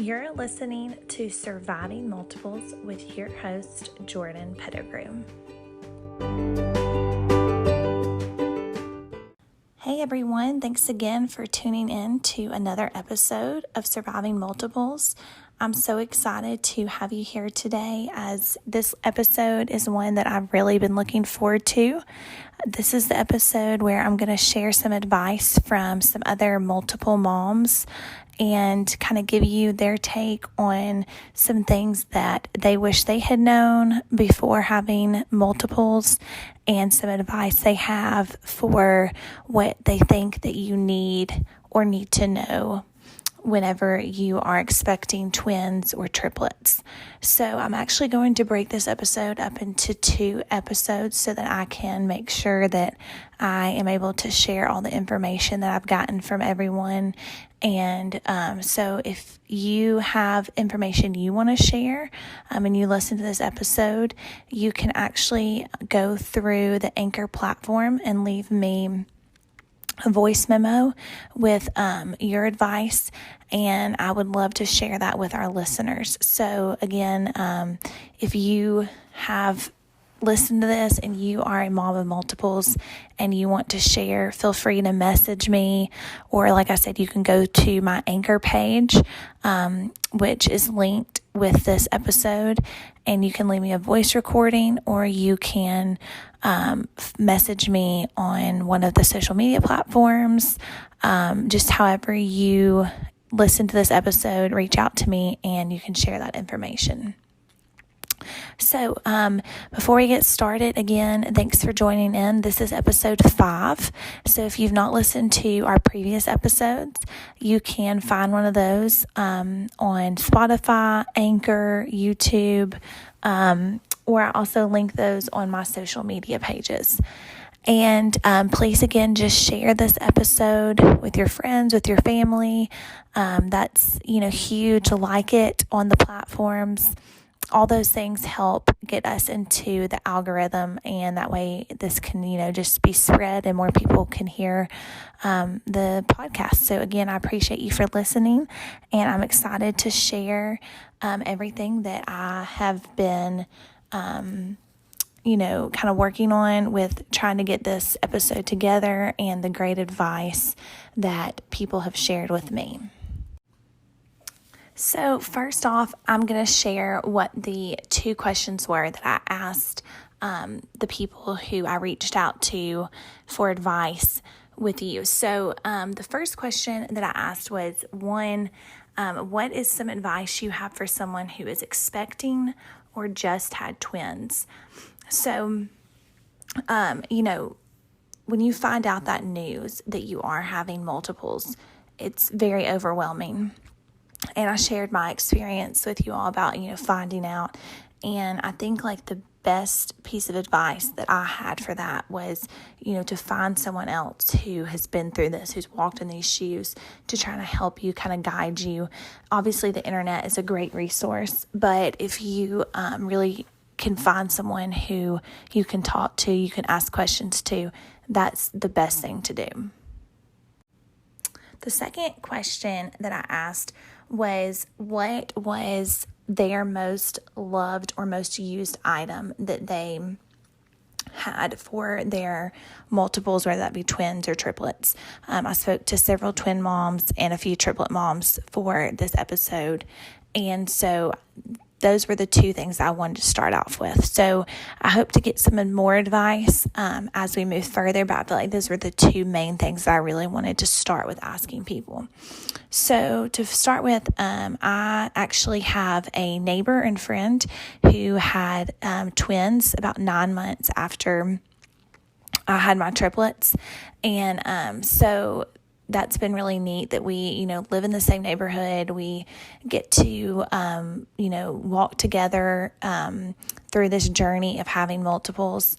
You're listening to Surviving Multiples with your host, Jordan Pettigrew. Hey everyone, thanks again for tuning in to another episode of Surviving Multiples. I'm so excited to have you here today, as this episode is one that I've really been looking forward to. This is the episode where I'm going to share some advice from some other multiple moms and kind of give you their take on some things that they wish they had known before having multiples, and some advice they have for what they think that you need or need to know whenever you are expecting twins or triplets. So I'm actually going to break this episode up into 2 episodes so that I can make sure that I am able to share all the information that I've gotten from everyone. And so if you have information you want to share and you listen to this episode, you can actually go through the Anchor platform and leave me a voice memo with your advice, and I would love to share that with our listeners. So again, if you have listened to this and you are a mom of multiples and you want to share, feel free to message me, or like I said, you can go to my Anchor page, which is linked with this episode, and you can leave me a voice recording, or you can message me on one of the social media platforms. Just however you listen to this episode, reach out to me and you can share that information. So before we get started, again, thanks for joining in. This is episode 5. So if you've not listened to our previous episodes, you can find one of those on Spotify, Anchor, YouTube, or I also link those on my social media pages. And please, again, just share this episode with your friends, with your family. That's, huge. Like it on the platforms. All those things help get us into the algorithm, and that way this can, just be spread and more people can hear the podcast. So again, I appreciate you for listening, and I'm excited to share everything that I have been, kind of working on with trying to get this episode together, and the great advice that people have shared with me. So first off, I'm going to share what the 2 questions were that I asked the people who I reached out to for advice with you. So the first question that I asked was, 1, what is some advice you have for someone who is expecting or just had twins? So, when you find out that news that you are having multiples, it's very overwhelming. And I shared my experience with you all about, finding out. And I think the best piece of advice that I had for that was, to find someone else who has been through this, who's walked in these shoes, to try to help you, kind of guide you. Obviously, the internet is a great resource, but if you really can find someone who you can talk to, you can ask questions to, that's the best thing to do. The second question that I asked was, what was their most loved or most used item that they had for their multiples, whether that be twins or triplets. I spoke to several twin moms and a few triplet moms for this episode, and so those were the 2 things I wanted to start off with. So I hope to get some more advice as we move further, but I feel like those were the 2 main things that I really wanted to start with asking people. So to start with, I actually have a neighbor and friend who had twins about 9 months after I had my triplets. And so that's been really neat that we, live in the same neighborhood. We get to, walk together through this journey of having multiples.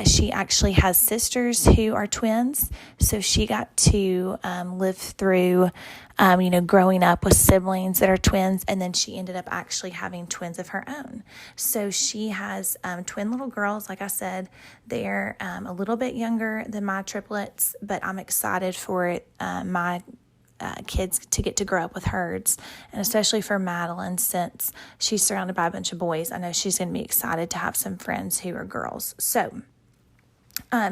She actually has sisters who are twins, so she got to live through, growing up with siblings that are twins, and then she ended up actually having twins of her own. So she has twin little girls. Like I said, they're a little bit younger than my triplets, but I'm excited for my kids to get to grow up with herds, and especially for Madeline, since she's surrounded by a bunch of boys, I know she's going to be excited to have some friends who are girls. So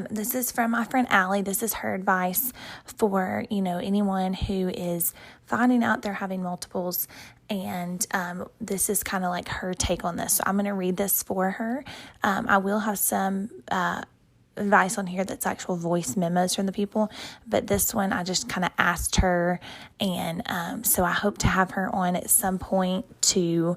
this is from my friend Allie. This is her advice for, anyone who is finding out they're having multiples. And this is kind of like her take on this. So I'm going to read this for her. I will have some advice on here that's actual voice memos from the people, but this one I just kind of asked her, and so I hope to have her on at some point to,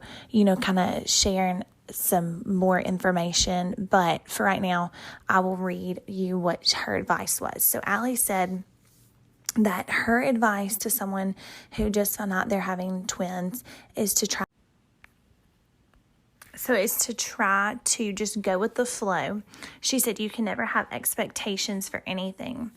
kind of share some more information. But for right now, I will read you what her advice was. So Allie said that her advice to someone who just found out they're having twins is to try to just go with the flow. She said you can never have expectations for anything.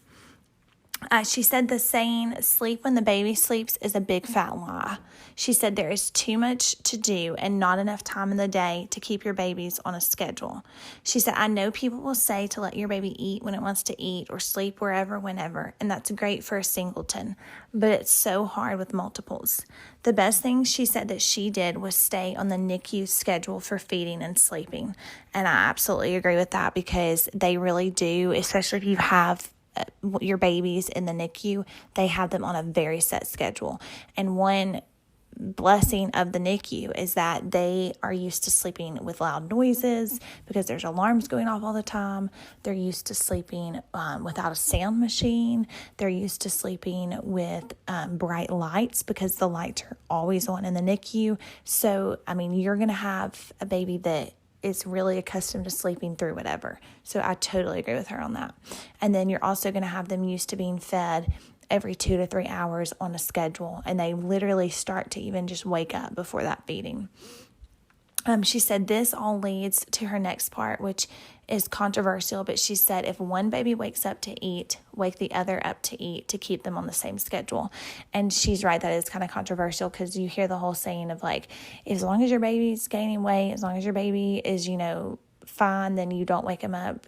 She said the saying, sleep when the baby sleeps, is a big fat lie. She said there is too much to do and not enough time in the day to keep your babies on a schedule. She said, I know people will say to let your baby eat when it wants to eat or sleep wherever, whenever, and that's great for a singleton, but it's so hard with multiples. The best thing she said that she did was stay on the NICU schedule for feeding and sleeping, and I absolutely agree with that, because they really do, especially if you have your babies in the NICU, they have them on a very set schedule. And one blessing of the NICU is that they are used to sleeping with loud noises because there's alarms going off all the time. They're used to sleeping without a sound machine. They're used to sleeping with bright lights because the lights are always on in the NICU. So, you're going to have a baby that is really accustomed to sleeping through whatever. So I totally agree with her on that. And then you're also going to have them used to being fed every 2 to 3 hours on a schedule. And they literally start to even just wake up before that feeding. She said this all leads to her next part, which is controversial, but she said if one baby wakes up to eat, wake the other up to eat to keep them on the same schedule. And she's right, that is kind of controversial, because you hear the whole saying of like, as long as your baby's gaining weight, as long as your baby is, fine, then you don't wake them up.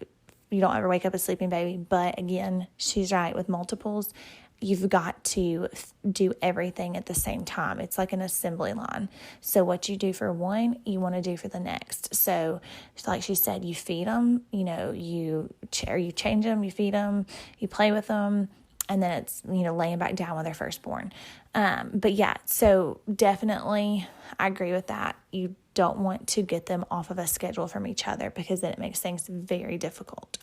You don't ever wake up a sleeping baby. But again, she's right, with multiples, you've got to do everything at the same time. It's like an assembly line. So what you do for one, you want to do for the next. So like she said, you feed them, you change them, you feed them, you play with them, and then it's, laying back down when they're first born. But yeah, so definitely I agree with that. You don't want to get them off of a schedule from each other, because then it makes things very difficult.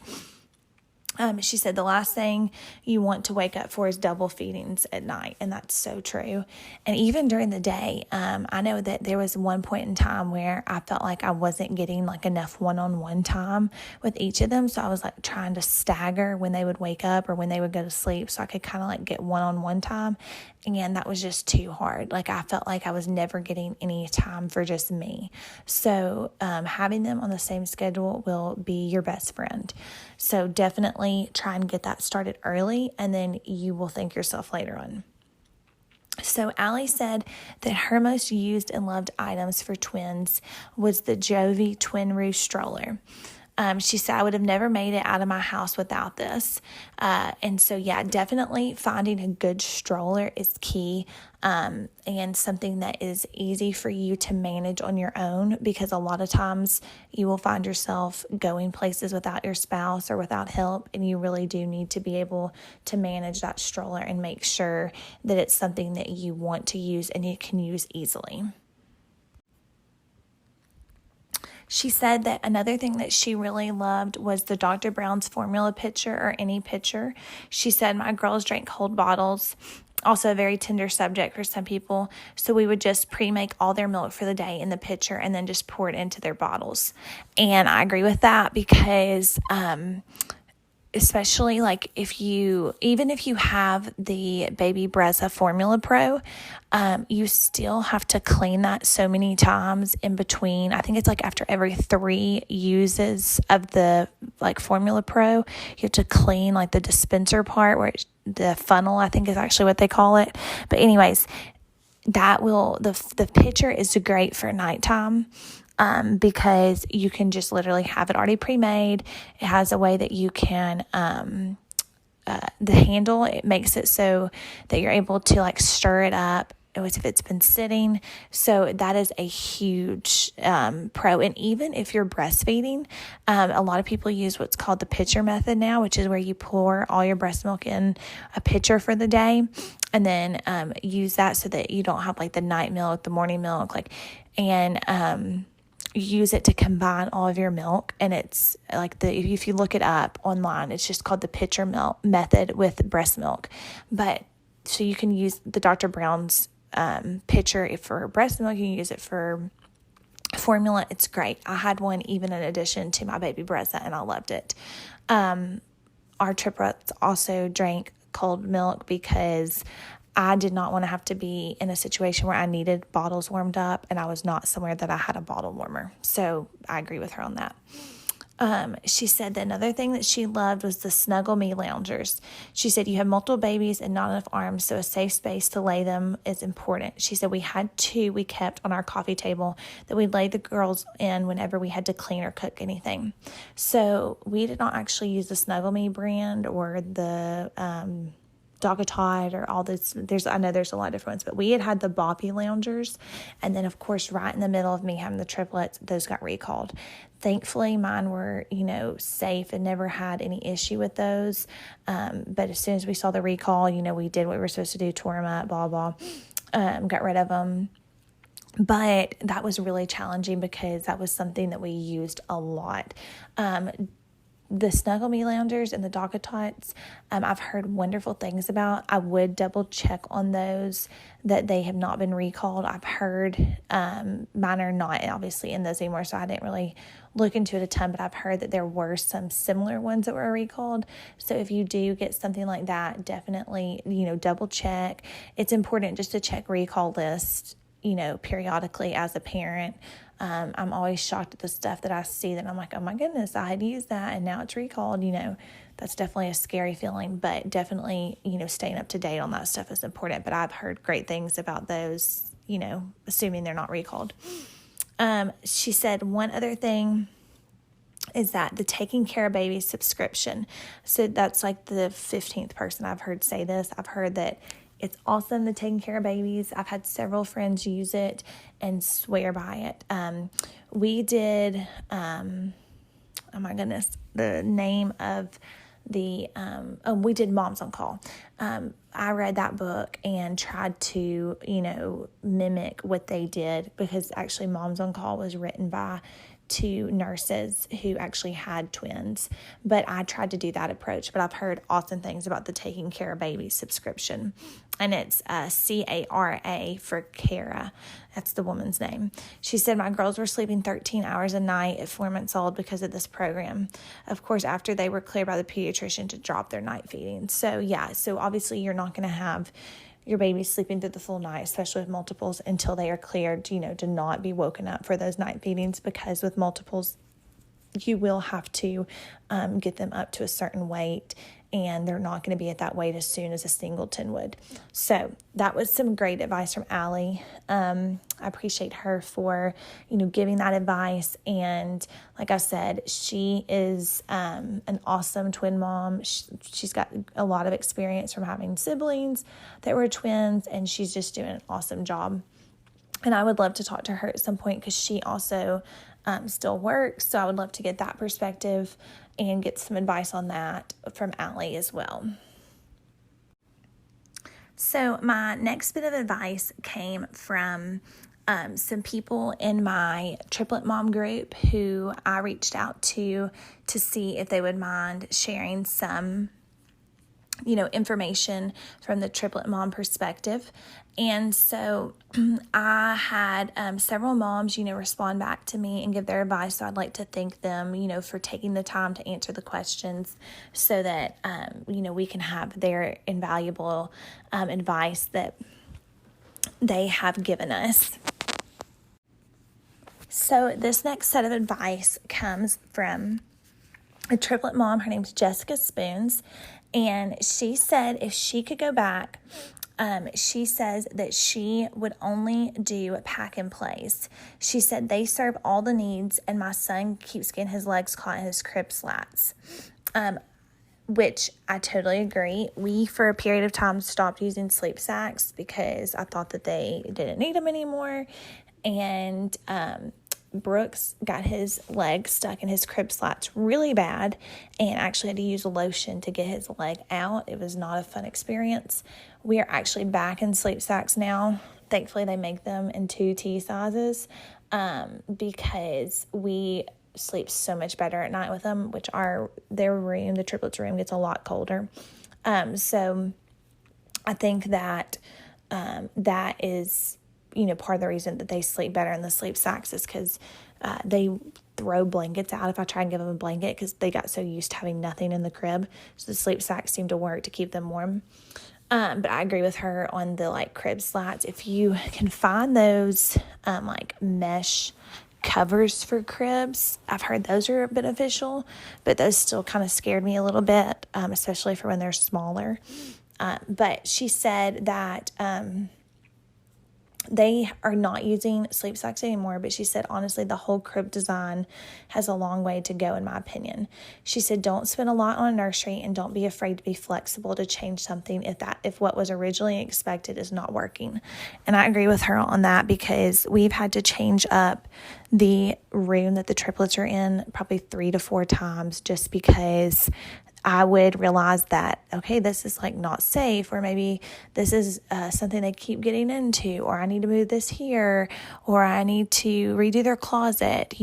She said the last thing you want to wake up for is double feedings at night. And that's so true. And even during the day, I know that there was one point in time where I felt like I wasn't getting like enough one-on-one time with each of them. So I was like trying to stagger when they would wake up or when they would go to sleep, so I could kind of like get one-on-one time. And that was just too hard. Like I felt like I was never getting any time for just me. So having them on the same schedule will be your best friend. So definitely try and get that started early, and then you will thank yourself later on. So Allie said that her most used and loved items for twins was the Jovi Twin Roof stroller. She said, I would have never made it out of my house without this. And so, yeah, definitely finding a good stroller is key, and something that is easy for you to manage on your own, because a lot of times you will find yourself going places without your spouse or without help, and you really do need to be able to manage that stroller and make sure that it's something that you want to use and you can use easily. She said that another thing that she really loved was the Dr. Brown's formula pitcher, or any pitcher. She said, my girls drank cold bottles, also a very tender subject for some people. So we would just pre-make all their milk for the day in the pitcher and then just pour it into their bottles. And I agree with that, because especially like even if you have the Baby Brezza Formula Pro, you still have to clean that so many times in between. I think it's like after every 3 uses of the like Formula Pro, you have to clean like the dispenser part, where the funnel, I think is actually what they call it. But anyways, the pitcher is great for nighttime. Because you can just literally have it already pre-made. It has a way that you can the handle, it makes it so that you're able to like stir it up if it's been sitting. So that is a huge pro. And even if you're breastfeeding, a lot of people use what's called the pitcher method now, which is where you pour all your breast milk in a pitcher for the day, and then use that so that you don't have like the night milk, the morning milk, use it to combine all of your milk. And it's like if you look it up online, it's just called the pitcher milk method with breast milk. But so you can use the Dr. Brown's pitcher for breast milk. You can use it for formula. It's great. I had one even in addition to my baby Brezza, and I loved it. Our triplets also drank cold milk because I did not want to have to be in a situation where I needed bottles warmed up, and I was not somewhere that I had a bottle warmer. So I agree with her on that. She said that another thing that she loved was the Snuggle Me loungers. She said you have multiple babies and not enough arms, so a safe space to lay them is important. She said we had 2 we kept on our coffee table that we'd lay the girls in whenever we had to clean or cook anything. So we did not actually use the Snuggle Me brand or the Dogatide or all this. I know there's a lot of different ones, but we had the Boppy loungers. And then of course, right in the middle of me having the triplets, those got recalled. Thankfully, mine were, safe and never had any issue with those. But as soon as we saw the recall, we did what we were supposed to do, tore them up, blah, blah, got rid of them. But that was really challenging because that was something that we used a lot. The Snuggle Me loungers and the Dockatots, I've heard wonderful things about. I would double check on those that they have not been recalled. I've heard mine are not obviously in those anymore, so I didn't really look into it a ton, but I've heard that there were some similar ones that were recalled. So if you do get something like that, definitely, double check. It's important just to check recall lists, periodically as a parent. I'm always shocked at the stuff that I see that I'm like, oh my goodness, I had used that and now it's recalled. That's definitely a scary feeling, but definitely, staying up to date on that stuff is important. But I've heard great things about those, assuming they're not recalled. She said one other thing is that the Taking Care of Babies subscription. So that's like the 15th person I've heard say this. I've heard that it's awesome, the Taking Care of Babies. I've had several friends use it and swear by it. We did, oh my goodness, the name of the, we did Moms on Call. I read that book and tried to, mimic what they did, because actually Moms on Call was written by 2 nurses who actually had twins, but I tried to do that approach. But I've heard awesome things about the Taking Care of Babies subscription, and it's CARA for Cara. That's the woman's name. She said, my girls were sleeping 13 hours a night at 4 months old because of this program. Of course, after they were cleared by the pediatrician to drop their night feeding. So obviously you're not going to have your baby sleeping through the full night, especially with multiples, until they are cleared, to not be woken up for those night feedings, because with multiples, you will have to get them up to a certain weight, and they're not going to be at that weight as soon as a singleton would. So that was some great advice from Allie. I appreciate her for, giving that advice. And like I said, she is an awesome twin mom. She's got a lot of experience from having siblings that were twins, and she's just doing an awesome job. And I would love to talk to her at some point, because she also still works. So I would love to get that perspective and get some advice on that from Allie as well. So my next bit of advice came from some people in my triplet mom group who I reached out to see if they would mind sharing some information from the triplet mom perspective. And so I had several moms, respond back to me and give their advice. So I'd like to thank them, for taking the time to answer the questions, so that, we can have their invaluable advice that they have given us. So this next set of advice comes from a triplet mom. Her name's Jessica Spoons. And she said if she could go back, she says that she would only do pack and plays. She said they serve all the needs, and my son keeps getting his legs caught in his crib slats. which I totally agree. We, for a period of time, stopped using sleep sacks because I thought that they didn't need them anymore. And Brooks got his leg stuck in his crib slats really bad and actually had to use lotion to get his leg out. It was not a fun experience. We are actually back in sleep sacks now. Thankfully, they make them in 2T sizes because we sleep so much better at night with them, which their room, the triplets room, gets a lot colder. So I think that that is, part of the reason that they sleep better in the sleep sacks is because they throw blankets out if I try and give them a blanket because they got so used to having nothing in the crib. So the sleep sacks seem to work to keep them warm. But I agree with her on the crib slats. If you can find those mesh covers for cribs, I've heard those are beneficial, but those still kind of scared me a little bit, especially for when they're smaller. But she said that they are not using sleep sacks anymore, but she said, honestly, the whole crib design has a long way to go, in my opinion. She said, don't spend a lot on a nursery and don't be afraid to be flexible to change something if what was originally expected is not working. And I agree with her on that because we've had to change up the room that the triplets are in probably 3 to 4 times just because I would realize that, okay, this is not safe, or maybe this is something they keep getting into, or I need to move this here, or I need to redo their closet,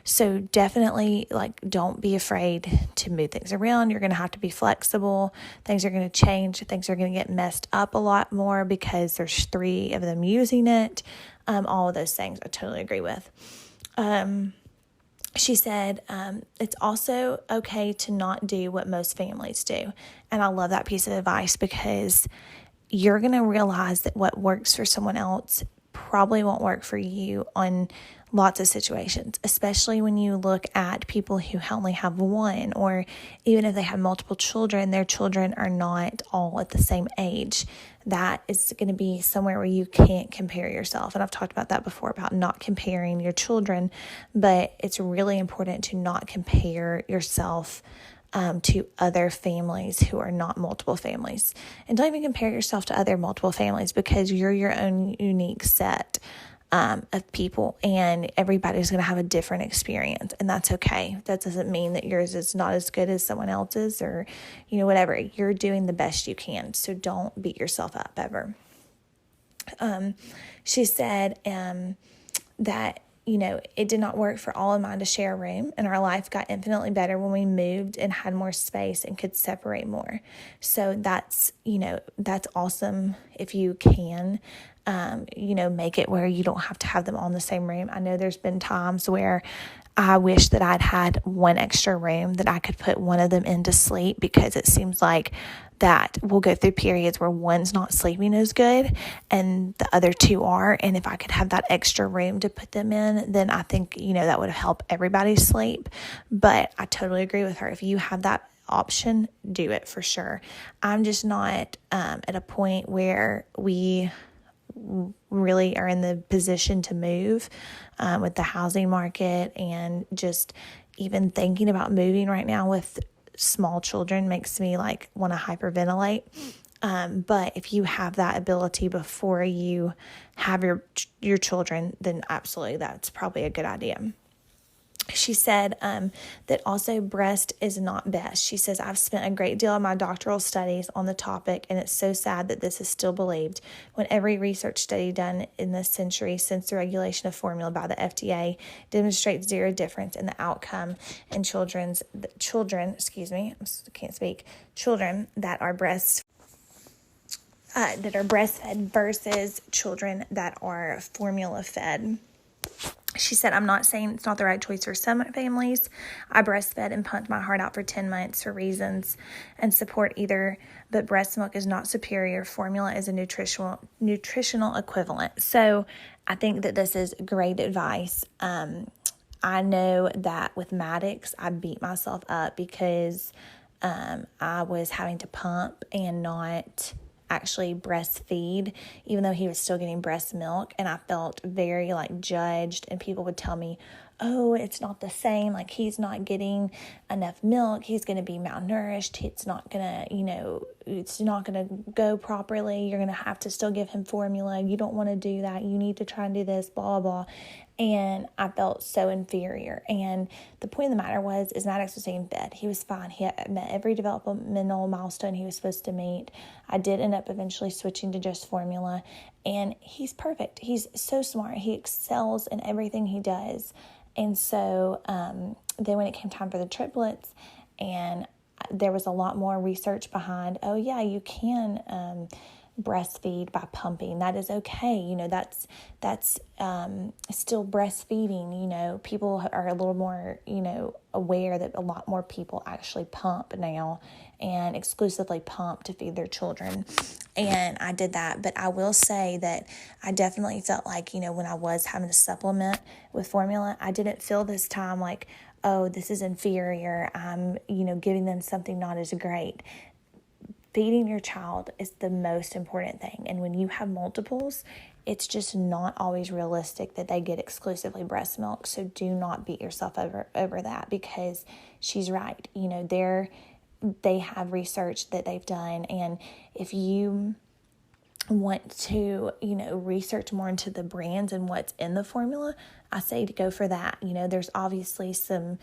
So definitely don't be afraid to move things around. You're going to have to be flexible. Things are going to change. Things are going to get messed up a lot more because there's 3 of them using it. All of those things I totally agree with. She said, it's also okay to not do what most families do. And I love that piece of advice because you're going to realize that what works for someone else probably won't work for you on lots of situations, especially when you look at people who only have one, or even if they have multiple children, their children are not all at the same age. That is going to be somewhere where you can't compare yourself. And I've talked about that before, about not comparing your children, but it's really important to not compare yourself to other families who are not multiple families. And don't even compare yourself to other multiple families because you're your own unique set of people, and everybody's going to have a different experience, and that's okay. That doesn't mean that yours is not as good as someone else's, or whatever. You're doing the best you can, so don't beat yourself up ever. She said that it did not work for all of mine to share a room, and our life got infinitely better when we moved and had more space and could separate more. So that's awesome if you can. Make it where you don't have to have them all in the same room. I know there's been times where I wish that I'd had one extra room that I could put one of them in to sleep, because it seems like that we'll go through periods where one's not sleeping as good and the other 2 are. And if I could have that extra room to put them in, then I think, that would help everybody sleep. But I totally agree with her. If you have that option, do it for sure. I'm just not at a point where we really are in the position to move with the housing market, and just even thinking about moving right now with small children makes me want to hyperventilate. But if you have that ability before you have your children, then absolutely that's probably a good idea. She said that also breast is not best. She says, I've spent a great deal of my doctoral studies on the topic, and it's so sad that this is still believed when every research study done in this century since the regulation of formula by the FDA demonstrates zero difference in the outcome in children that are breastfed versus children that are formula fed. She said, I'm not saying it's not the right choice for some families. I breastfed and pumped my heart out for 10 months for reasons and support either, but breast milk is not superior. Formula is a nutritional equivalent. So I think that this is great advice. I know that with Maddox, I beat myself up because I was having to pump and not actually breastfeed, even though he was still getting breast milk, and I felt very judged, and people would tell me, oh, it's not the same. Like, he's not getting enough milk. He's going to be malnourished. It's not going to, it's not going to go properly. You're going to have to still give him formula. You don't want to do that. You need to try and do this, blah, blah. And I felt so inferior. And the point of the matter is Maddox was staying fed. He was fine. He had met every developmental milestone he was supposed to meet. I did end up eventually switching to just formula. And he's perfect. He's so smart. He excels in everything he does. And so then when it came time for the triplets, and there was a lot more research behind, oh, yeah, you can breastfeed by pumping. That is okay. That's still breastfeeding. People are a little more, aware that a lot more people actually pump now and exclusively pump to feed their children. And I did that. But I will say that I definitely felt like, when I was having to supplement with formula, I didn't feel this time like, oh, this is inferior. I'm, giving them something not as great. Feeding your child is the most important thing. And when you have multiples, it's just not always realistic that they get exclusively breast milk. So do not beat yourself over that, because she's right. They have research that they've done. And if you want to, research more into the brands and what's in the formula, I say to go for that. There's obviously some,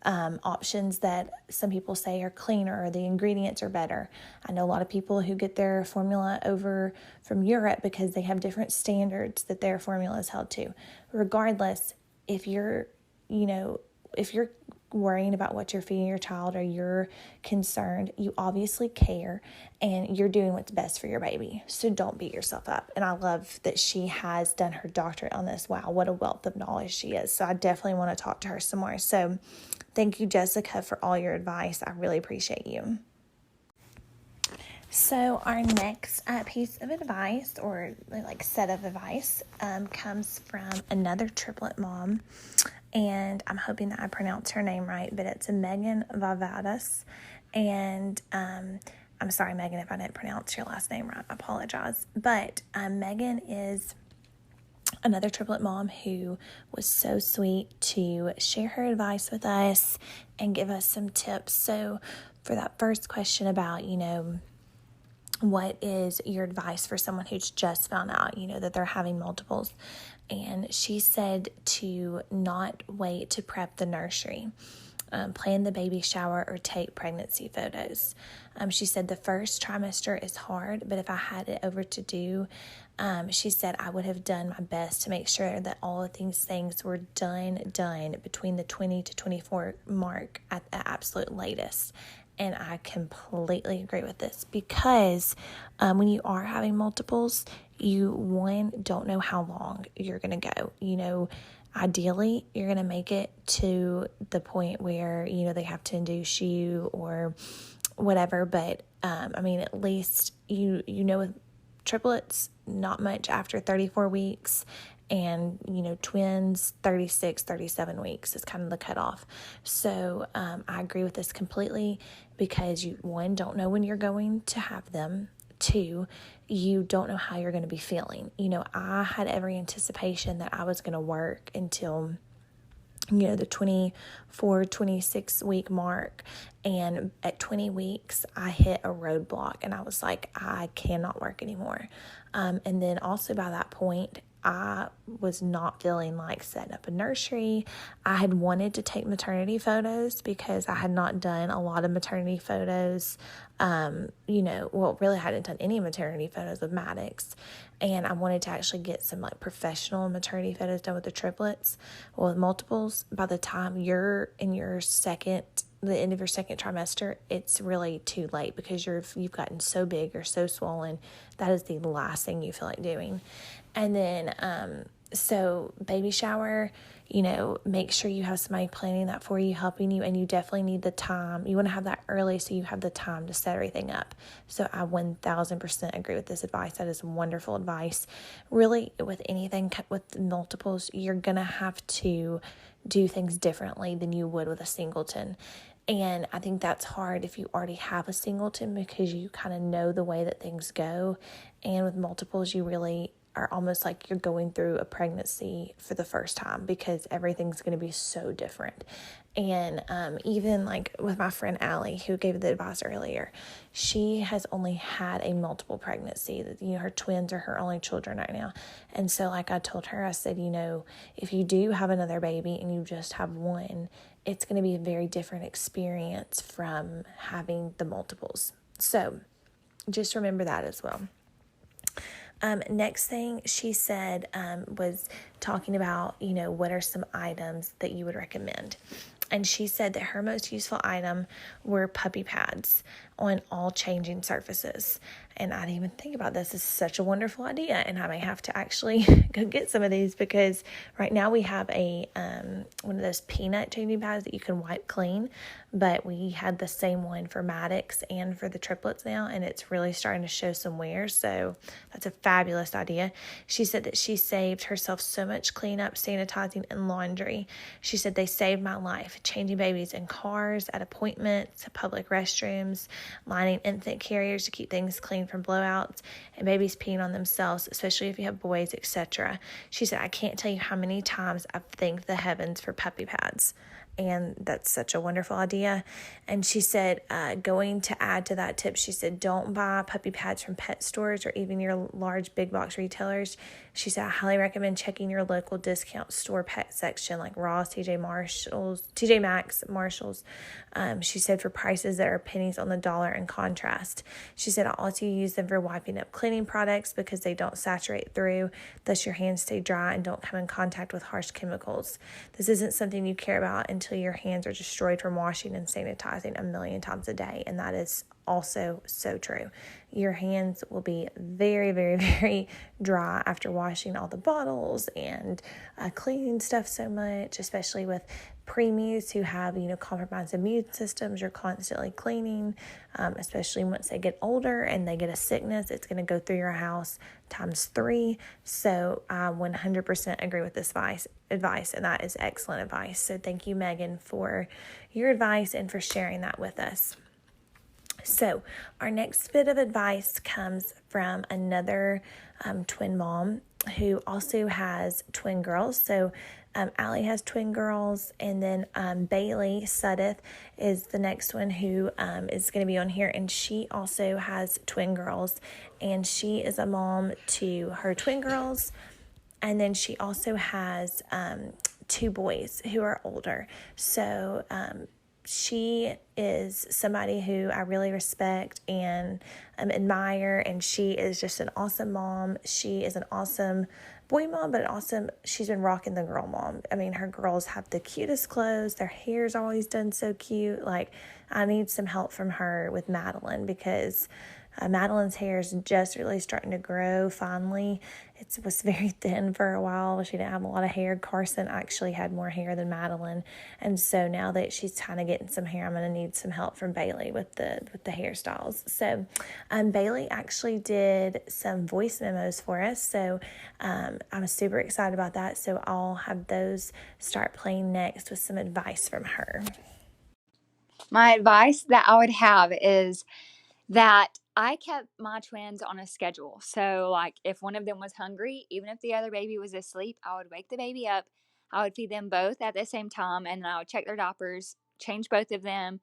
options that some people say are cleaner or the ingredients are better. I know a lot of people who get their formula over from Europe because they have different standards that their formula is held to. Regardless, if you're worrying about what you're feeding your child, or you're concerned, you obviously care and you're doing what's best for your baby. So don't beat yourself up. And I love that she has done her doctorate on this. Wow, what a wealth of knowledge she is. So I definitely want to talk to her some more. So thank you, Jessica, for all your advice. I really appreciate you. So our next piece of advice, or set of advice, comes from another triplet mom. And I'm hoping that I pronounce her name right, but it's Megan Vavadas. And I'm sorry, Megan, if I didn't pronounce your last name right. I apologize. But Megan is another triplet mom who was so sweet to share her advice with us and give us some tips. So for that first question about, what is your advice for someone who's just found out, that they're having multiples? And she said to not wait to prep the nursery, plan the baby shower, or take pregnancy photos. She said the first trimester is hard, but if I had it over to do, she said I would have done my best to make sure that all of these things were done between the 20 to 24 mark at the absolute latest. And I completely agree with this, because when you are having multiples, you don't know how long you're going to go. Ideally, you're going to make it to the point where, they have to induce you or whatever. But, at least, with triplets, not much after 34 weeks. And, twins, 36, 37 weeks is kind of the cutoff. So I agree with this completely, because you, one, don't know when you're going to have them. Two, you don't know how you're going to be feeling. I had every anticipation that I was going to work until, the 24, 26 week mark. And at 20 weeks, I hit a roadblock and I was like, I cannot work anymore. And then also by that point, I was not feeling like setting up a nursery. I had wanted to take maternity photos because I had not done a lot of maternity photos. Really hadn't done any maternity photos with Maddox. And I wanted to actually get some professional maternity photos done with the triplets. Well, with multiples, by the time you're in the end of your second trimester, it's really too late, because you've gotten so big or so swollen. That is the last thing you feel like doing. And then, so baby shower, make sure you have somebody planning that for you, helping you, and you definitely need the time. You want to have that early so you have the time to set everything up. So I 1000% agree with this advice. That is wonderful advice. Really, with anything with multiples, you're going to have to do things differently than you would with a singleton. And I think that's hard if you already have a singleton, because you kind of know the way that things go. And with multiples, you really are almost like you're going through a pregnancy for the first time because everything's going to be so different. And even like with my friend Allie, who gave the advice earlier, she has only had a multiple pregnancy. Her twins are her only children right now. And so like I told her, I said, if you do have another baby and you just have one, it's going to be a very different experience from having the multiples. So just remember that as well. Next thing she said was talking about, what are some items that you would recommend? And she said that her most useful item were puppy pads on all changing surfaces. And I didn't even think about this. This is such a wonderful idea. And I may have to actually go get some of these because right now we have one of those peanut changing pads that you can wipe clean. But we had the same one for Maddox and for the triplets now. And it's really starting to show some wear. So that's a fabulous idea. She said that she saved herself so much cleanup, sanitizing, and laundry. She said they saved my life, changing babies in cars, at appointments, public restrooms, lining infant carriers to keep things clean from blowouts, and babies peeing on themselves, especially if you have boys, etc. She said, I can't tell you how many times I've thanked the heavens for puppy pads. And that's such a wonderful idea. And she said, going to add to that tip, she said, don't buy puppy pads from pet stores or even your large big box retailers. She said, I highly recommend checking your local discount store pet section like Ross, TJ Maxx, Marshalls. She said for prices that are pennies on the dollar in contrast. She said, I also use them for wiping up cleaning products because they don't saturate through, thus your hands stay dry and don't come in contact with harsh chemicals. This isn't something you care about until your hands are destroyed from washing and sanitizing a million times a day. And that is also so true. Your hands will be very, very, very dry after washing all the bottles and cleaning stuff so much, especially with preemies who have, compromised immune systems. You're constantly cleaning, especially once they get older and they get a sickness, it's going to go through your house times 3. So I 100% agree with this advice, and that is excellent advice. So thank you, Megan, for your advice and for sharing that with us. So our next bit of advice comes from another twin mom who also has twin girls. So Allie has twin girls, and then Bailey Suddeth is the next one who is going to be on here, and she also has twin girls, and she is a mom to her twin girls, and then she also has 2 boys who are older. So she is somebody who I really respect and admire, and she is just an awesome mom. She is an awesome boy mom, but she's been rocking the girl mom. I mean, her girls have the cutest clothes. Their hair's always done so cute. Like, I need some help from her with Madeline because Madeline's hair is just really starting to grow finally. It was very thin for a while. She didn't have a lot of hair. Carson actually had more hair than Madeline. And so now that she's kind of getting some hair, I'm going to need some help from Bailey with the hairstyles. So Bailey actually did some voice memos for us. So I'm super excited about that. So I'll have those start playing next with some advice from her. My advice that I would have is that I kept my twins on a schedule. So, like, if one of them was hungry, even if the other baby was asleep, I would wake the baby up. I would feed them both at the same time, and then I would check their diapers, change both of them.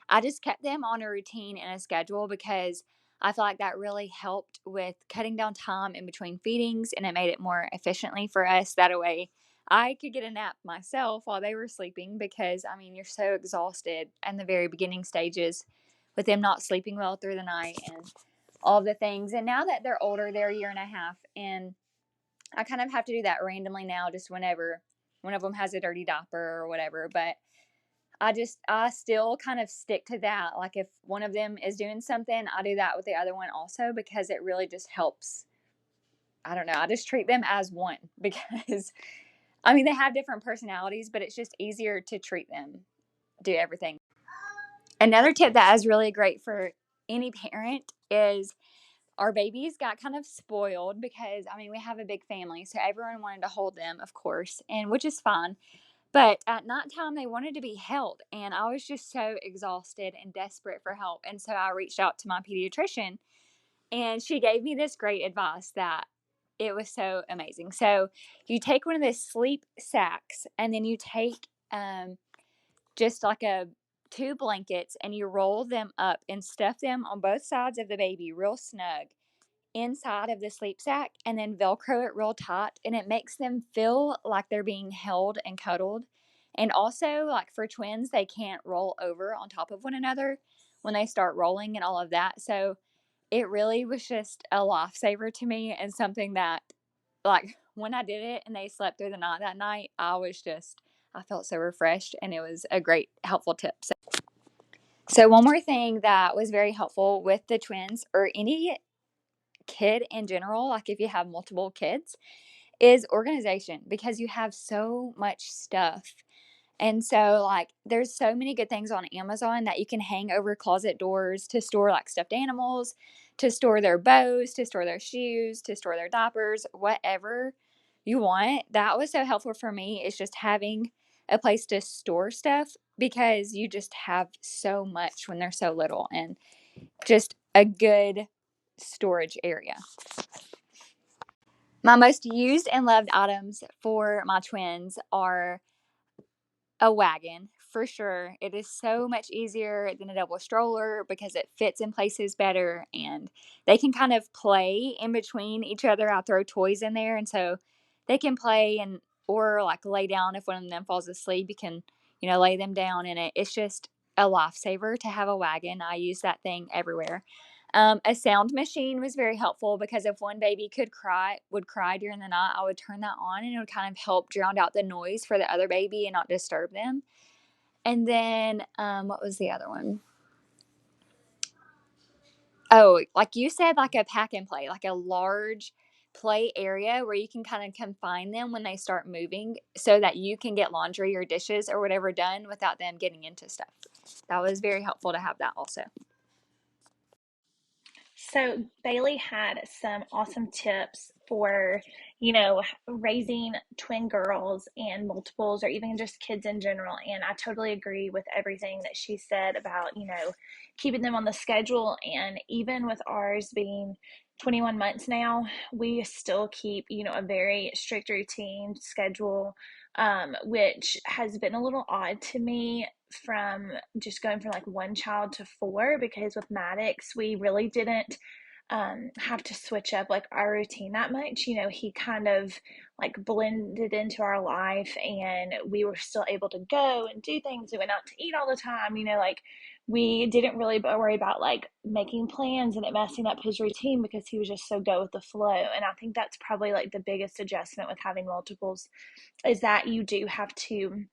I just kept them on a routine and a schedule because I feel like that really helped with cutting down time in between feedings, and it made it more efficiently for us. That way, I could get a nap myself while they were sleeping because, I mean, you're so exhausted in the very beginning stages with them not sleeping well through the night and all of the things. And now that they're older, they're a year and a half, and I kind of have to do that randomly now, just whenever one of them has a dirty diaper or whatever. But I still kind of stick to that. Like, if one of them is doing something, I do that with the other one also because it really just helps. I don't know. I just treat them as one because, I mean, they have different personalities, but it's just easier to treat them, do everything. Another tip that is really great for any parent is our babies got kind of spoiled because, I mean, we have a big family, so everyone wanted to hold them, of course, and which is fine. But at nighttime, they wanted to be held, and I was just so exhausted and desperate for help. And so I reached out to my pediatrician, and she gave me this great advice that it was so amazing. So you take one of those sleep sacks, and then you take just like two blankets, and you roll them up and stuff them on both sides of the baby real snug inside of the sleep sack, and then Velcro it real tight, and it makes them feel like they're being held and cuddled. And also, like for twins, they can't roll over on top of one another when they start rolling and all of that. So it really was just a lifesaver to me, and something that, like, when I did it and they slept through the night that night, I felt so refreshed, and it was a great, helpful tip. So one more thing that was very helpful with the twins, or any kid in general, like if you have multiple kids, is organization, because you have so much stuff. And so, like, there's so many good things on Amazon that you can hang over closet doors to store, like, stuffed animals, to store their bows, to store their shoes, to store their diapers, whatever you want. That was so helpful for me, is just having a place to store stuff, because you just have so much when they're so little, and just a good storage area. My most used and loved items for my twins are a wagon, for sure. It is so much easier than a double stroller because it fits in places better, and they can kind of play in between each other. I throw toys in there, and so they can play, and or like lay down. If one of them falls asleep, you can, lay them down in it. It's just a lifesaver to have a wagon. I use that thing everywhere. A sound machine was very helpful, because if one baby would cry during the night, I would turn that on, and it would kind of help drown out the noise for the other baby and not disturb them. And then, what was the other one? Oh, like you said, like a pack and play, like a large play area where you can kind of confine them when they start moving, so that you can get laundry or dishes or whatever done without them getting into stuff. That was very helpful to have that also. So Bailey had some awesome tips for, raising twin girls and multiples, or even just kids in general. And I totally agree with everything that she said about, keeping them on the schedule. And even with ours being 21 months now, we still keep, a very strict routine schedule, which has been a little odd to me, from just going from like one child to four, because with Maddox, we really didn't have to switch up like our routine that much. He kind of like blended into our life, and we were still able to go and do things. We went out to eat all the time, like we didn't really worry about like making plans and it messing up his routine, because he was just so go with the flow. And I think that's probably like the biggest adjustment with having multiples, is that you do have to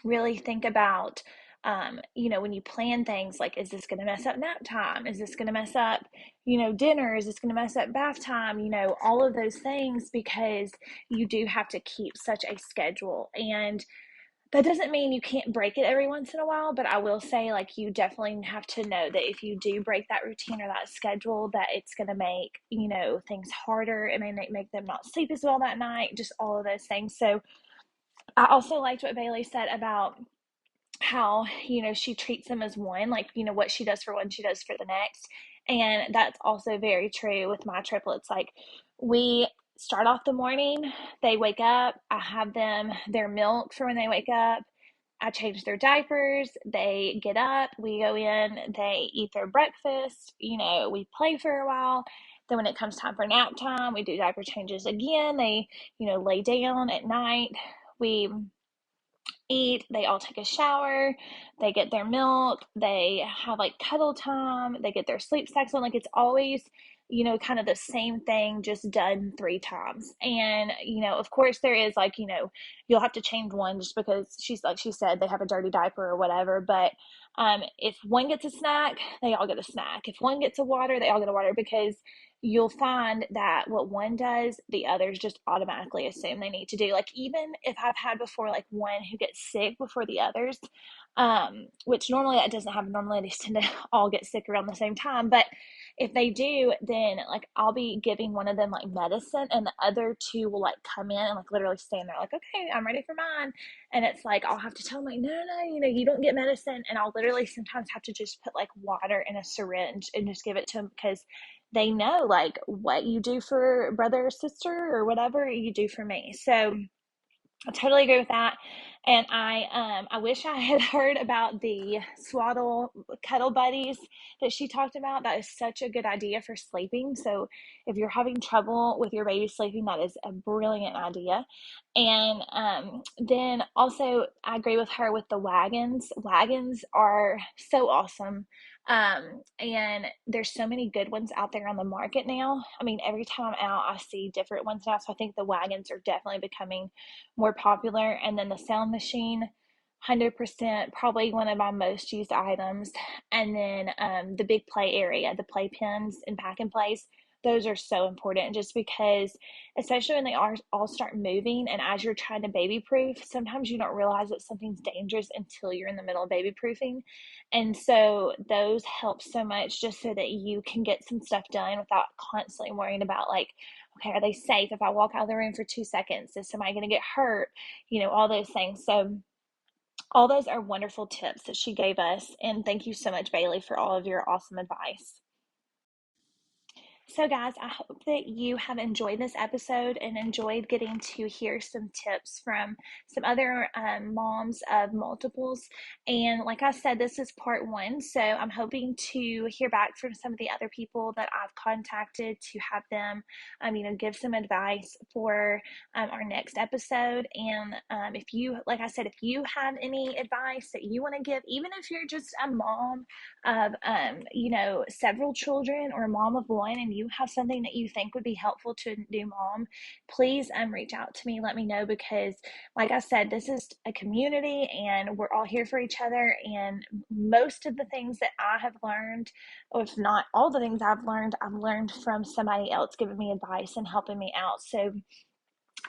really think about, when you plan things, like, is this going to mess up nap time? Is this going to mess up, dinner? Is this going to mess up bath time? All of those things, because you do have to keep such a schedule. And that doesn't mean you can't break it every once in a while, but I will say, like, you definitely have to know that if you do break that routine or that schedule, that it's going to make, things harder. It may make them not sleep as well that night, just all of those things. So I also liked what Bailey said about how, she treats them as one, like, what she does for one, she does for the next. And that's also very true with my triplets. Like, we start off the morning, they wake up, I have them their milk for when they wake up, I change their diapers, they get up, we go in, they eat their breakfast, we play for a while. Then when it comes time for nap time, we do diaper changes again. They, lay down at night. We eat, they all take a shower, they get their milk, they have like cuddle time, they get their sleep cycle on. Like, it's always, kind of the same thing, just done three times. And, of course, there is like, you'll have to change one just because she's, like she said, they have a dirty diaper or whatever. But if one gets a snack, they all get a snack. If one gets a water, they all get a water, because you'll find that what one does, the others just automatically assume they need to do. Like, even if I've had before, like, one who gets sick before the others, which normally that doesn't happen. Normally they tend to all get sick around the same time. But if they do, then like I'll be giving one of them like medicine, and the other two will like come in and like literally stand there like, okay, I'm ready for mine. And it's like, I'll have to tell them like, no, no, no, you don't get medicine. And I'll literally sometimes have to just put like water in a syringe and just give it to them, because they know like what you do for brother or sister or whatever you do for me. So I totally agree with that. And I wish I had heard about the swaddle cuddle buddies that she talked about. That is such a good idea for sleeping. So if you're having trouble with your baby sleeping, that is a brilliant idea. And then also I agree with her with the wagons. Wagons are so awesome. And there's so many good ones out there on the market now. I mean, every time I'm out, I see different ones now. So I think the wagons are definitely becoming more popular. And then the sound machine, 100% probably one of my most used items. And then the big play area, the play pens and pack and plays, those are so important just because, especially when they all start moving, and as you're trying to baby proof, sometimes you don't realize that something's dangerous until you're in the middle of baby proofing. And so those help so much just so that you can get some stuff done without constantly worrying about like, okay, are they safe? If I walk out of the room for 2 seconds, is somebody going to get hurt? All those things. So all those are wonderful tips that she gave us. And thank you so much, Bailey, for all of your awesome advice. So, guys, I hope that you have enjoyed this episode and enjoyed getting to hear some tips from some other moms of multiples. And like I said, this is part one. So, I'm hoping to hear back from some of the other people that I've contacted to have them, give some advice for our next episode. And if you, like I said, if you have any advice that you want to give, even if you're just a mom of several children or a mom of one and you have something that you think would be helpful to a new mom, please reach out to me. Let me know, because like I said, this is a community and we're all here for each other. And most of the things that I have learned, or if not all the things I've learned from somebody else giving me advice and helping me out. So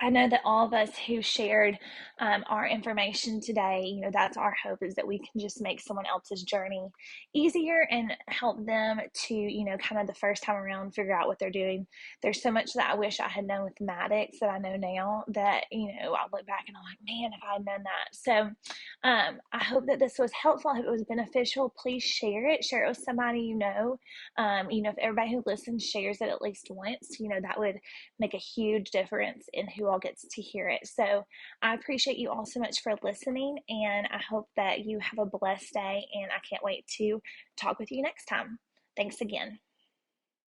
I know that all of us who shared our information today, that's our hope, is that we can just make someone else's journey easier and help them to, kind of the first time around figure out what they're doing. There's so much that I wish I had known with Maddox that I know now that, I look back and I'm like, man, if I had known that. So I hope that this was helpful. I hope it was beneficial. Please share it. Share it with somebody you know. If everybody who listens shares it at least once, that would make a huge difference in who all gets to hear it. So I appreciate you all so much for listening, and I hope that you have a blessed day, and I can't wait to talk with you next time. Thanks again.